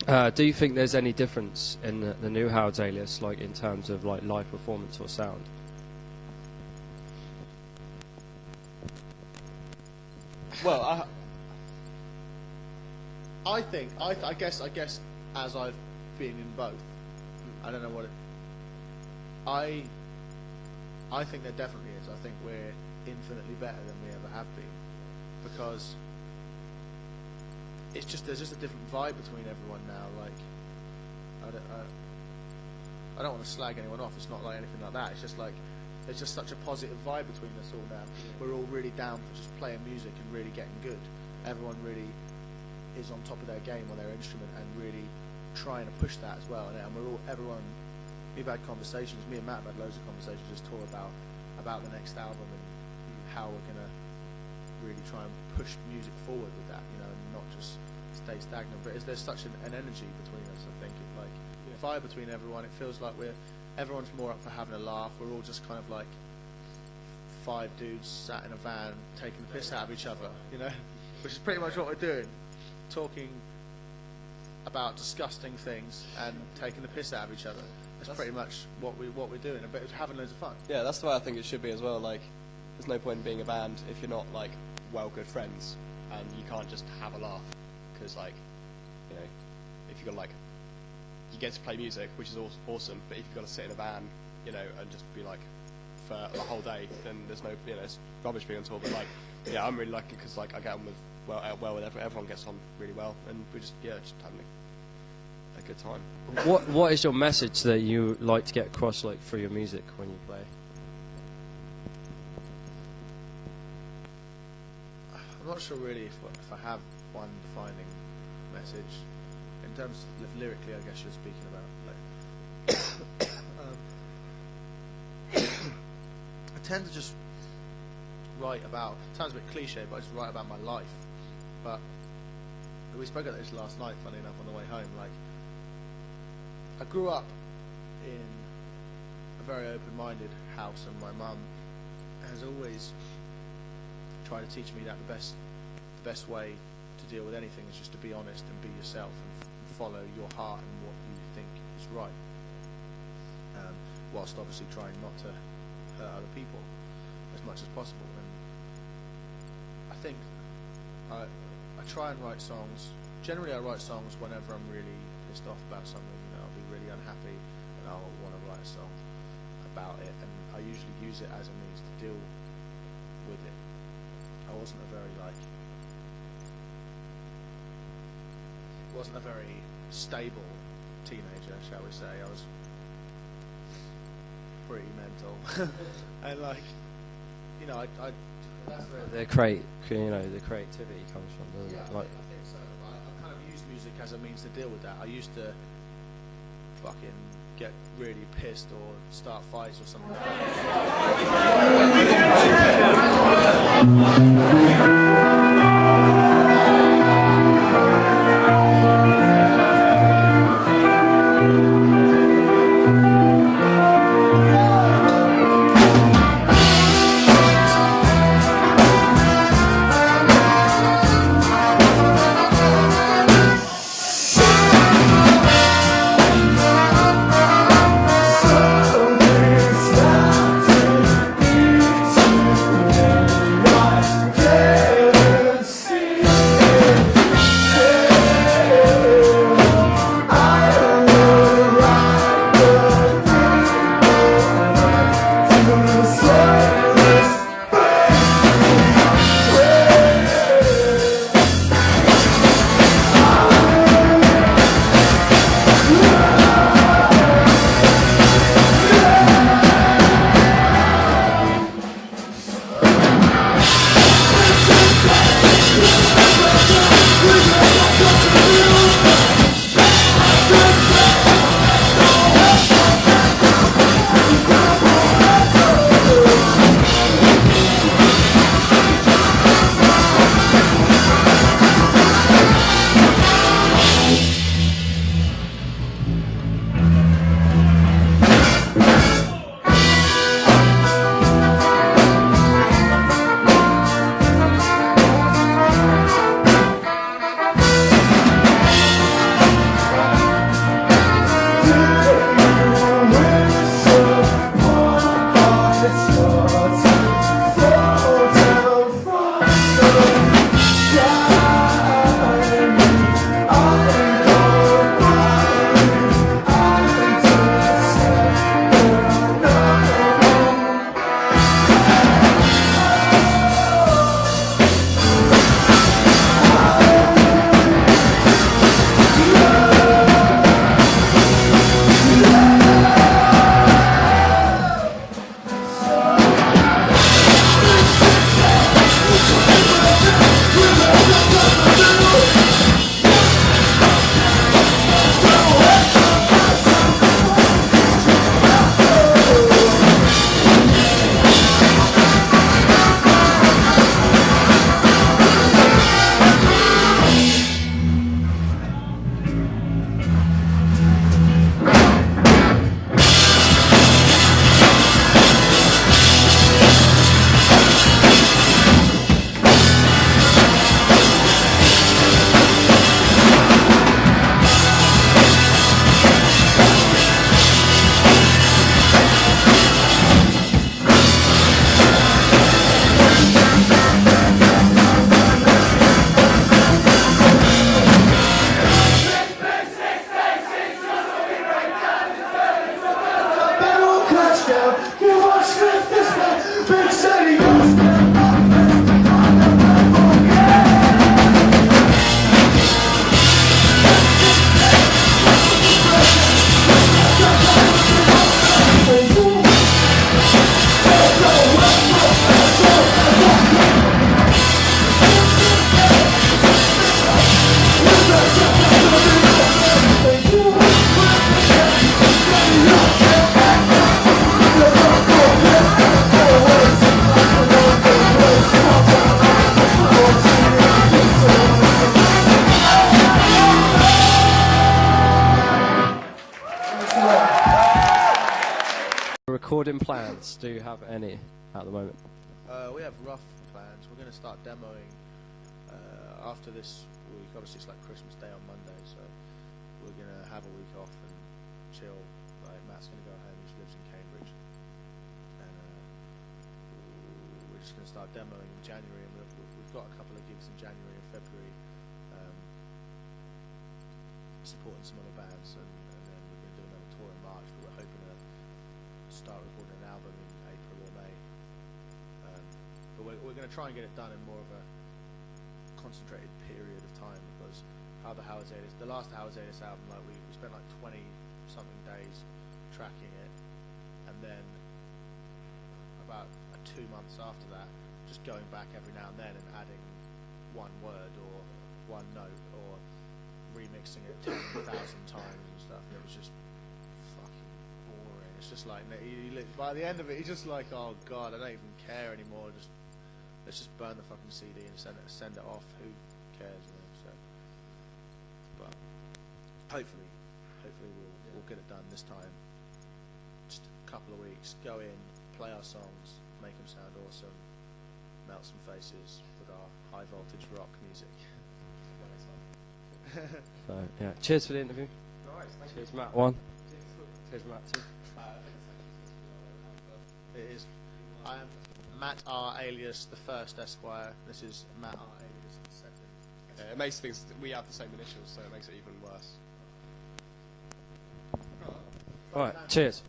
Do you think there's any difference in the new Howard's Alias, like in terms of like live performance or sound? Well, I guess as I've been in both, I don't know what it. I think there definitely is. I think we're infinitely better than we ever have been, because it's just there's just a different vibe between everyone now. Like I don't want to slag anyone off. It's not like anything like that. It's just like there's just such a positive vibe between us all now. We're all really down for just playing music and really getting good. Everyone really is on top of their game on their instrument and really trying to push that as well. And we've had conversations. Me and Matt have had loads of conversations just talk about the next album and how we're gonna really try and push music forward with that, you know, and not just stay stagnant. But there's such an energy between us. I think fire between everyone. It feels like everyone's more up for having a laugh. We're all just kind of like 5 dudes sat in a van taking the piss out of each other, you know, which is pretty much what we're doing, talking about disgusting things and taking the piss out of each other. That's pretty much what we're doing, but it's having loads of fun. Yeah, that's the way I think it should be as well. Like, there's no point in being a band if you're not like well good friends, and you can't just have a laugh, because like, you know, if you've got like, you get to play music, which is awesome, but if you've got to sit in a van, you know, and just be like for the whole day, then there's no, you know, it's rubbish being on tour. But like, yeah, I'm really lucky because like I get on with well with everyone gets on really well, and we just just having a good time. What is your message that you like to get across, like through your music when you play? I'm not sure really if I have one defining message. In terms of lyrically, I guess you're speaking about. Like, I tend to just write about. Sounds a bit cliche, but I just write about my life. But we spoke about this last night, funny enough, on the way home. Like, I grew up in a very open-minded house, and my mum has always tried to teach me that the best way to deal with anything is just to be honest and be yourself and follow your heart and what you think is right, whilst obviously trying not to hurt other people as much as possible. And I think I try and write songs. Generally, I write songs whenever I'm really pissed off about something. You know, I'll be really unhappy and I'll want to write a song about it. And I usually use it as a means to deal with it. I wasn't a very stable teenager, shall we say. I was pretty mental, and like, you know, that's where the creativity comes from, doesn't it? Like, I think so. I kind of use music as a means to deal with that. I used to fucking get really pissed or start fights or something like that. touring plans? Do you have any at the moment? We have rough plans. We're going to start demoing after this week. Obviously, it's like Christmas Day on Monday, so we're going to have a week off and chill. Like Matt's going to go home. He lives in Cambridge, and we're just going to start demoing in January. And we've got a couple of gigs in January and February, supporting some other bands, and then we're going to do another tour in March. But we're hoping to start recording an album in April or May. But we're going to try and get it done in more of a concentrated period of time, because how the Howard's Alias, the last Howard's Alias album, like we spent like 20 something days tracking it, and then about 2 months after that, just going back every now and then and adding one word or one note or remixing it 10,000 times and stuff. And it was just fucking boring. It's just like by the end of it, you're just like, oh god, I don't even care anymore. Let's just burn the fucking CD and send it off. Who cares? You know? So, but hopefully we'll get it done this time. Just a couple of weeks. Go in, play our songs, make them sound awesome, melt some faces with our high voltage rock music. So yeah, cheers for the interview. Nice, thank Cheers, Matt. One. Cheers, Matt. Two. It is. I am Matt R. alias the first Esquire. This is Matt R. alias the second. Yeah, it makes things. We have the same initials, so it makes it even worse. All right. Cheers.